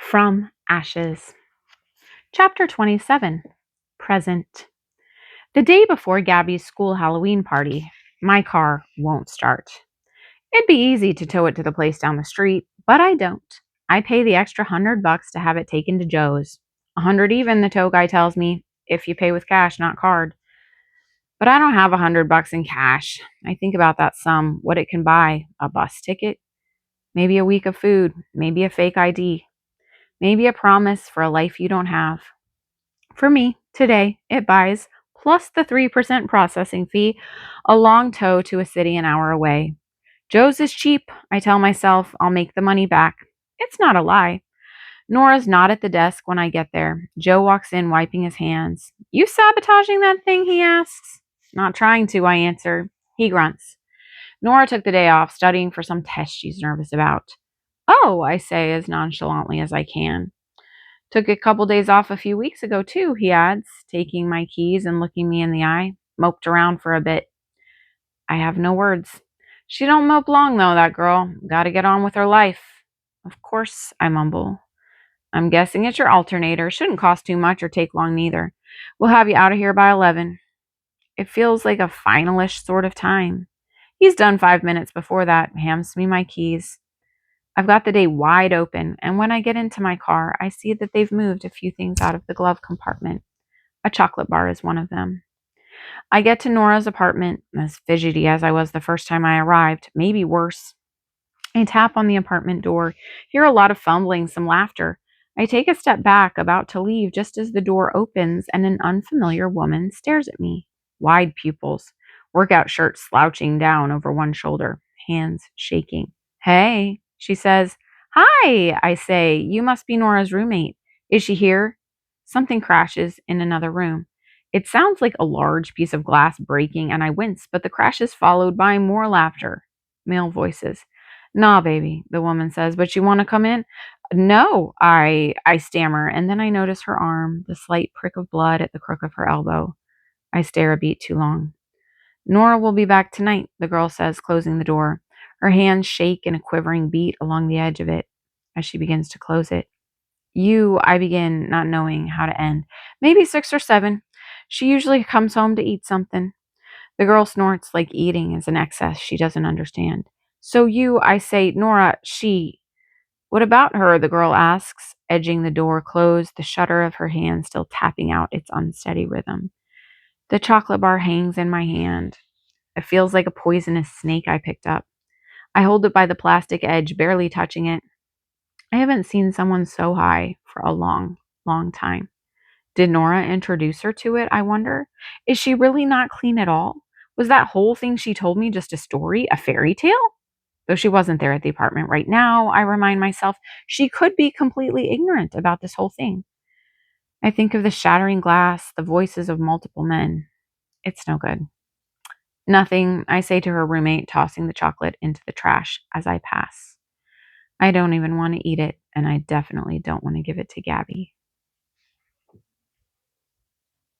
From Ashes. Chapter 27. Present. The day before Gabby's school Halloween party, my car won't start. It'd be easy to tow it to the place down the street, but I don't. I pay the extra $100 to have it taken to Joe's. 100 even, the tow guy tells me, if you pay with cash, not card. But I don't have $100 in cash. I think about that sum, what it can buy: a bus ticket, maybe a week of food, maybe a fake ID, maybe a promise for a life you don't have. For me, today, it buys, plus the 3% processing fee, a long tow to a city an hour away. Joe's is cheap. I tell myself I'll make the money back. It's not a lie. Nora's not at the desk when I get there. Joe walks in wiping his hands. You sabotaging that thing? He asks. Not trying to, I answer. He grunts. Nora took the day off, studying for some test she's nervous about. Oh, I say as nonchalantly as I can. Took a couple days off a few weeks ago, too, he adds, taking my keys and looking me in the eye. Moped around for a bit. I have no words. She don't mope long, though, that girl. Gotta get on with her life. Of course, I mumble. I'm guessing it's your alternator. Shouldn't cost too much or take long neither. We'll have you out of here by 11. It feels like a finalish sort of time. He's done 5 minutes before that, hands me my keys. I've got the day wide open, and when I get into my car, I see that they've moved a few things out of the glove compartment. A chocolate bar is one of them. I get to Nora's apartment, as fidgety as I was the first time I arrived, maybe worse. I tap on the apartment door, hear a lot of fumbling, some laughter. I take a step back, about to leave, just as the door opens and an unfamiliar woman stares at me. Wide pupils, workout shirt slouching down over one shoulder, hands shaking. Hey, she says. Hi, I say. You must be Nora's roommate. Is she here? Something crashes in another room. It sounds like a large piece of glass breaking, and I wince, but the crash is followed by more laughter. Male voices. Nah, baby, the woman says, but you want to come in? No, I stammer, and then I notice her arm, the slight prick of blood at the crook of her elbow. I stare a beat too long. Nora will be back tonight, the girl says, closing the door. Her hands shake in a quivering beat along the edge of it as she begins to close it. I begin, not knowing how to end. Maybe 6 or 7. She usually comes home to eat something. The girl snorts like eating is an excess she doesn't understand. So I say, Nora, What about her? The girl asks, edging the door closed, the shutter of her hand still tapping out its unsteady rhythm. The chocolate bar hangs in my hand. It feels like a poisonous snake I picked up. I hold it by the plastic edge, barely touching it. I haven't seen someone so high for a long, long time. Did Nora introduce her to it, I wonder? Is she really not clean at all? Was that whole thing she told me just a story, a fairy tale? Though she wasn't there at the apartment right now, I remind myself she could be completely ignorant about this whole thing. I think of the shattering glass, the voices of multiple men. It's no good. Nothing, I say to her roommate, tossing the chocolate into the trash as I pass. I don't even want to eat it, and I definitely don't want to give it to Gabby.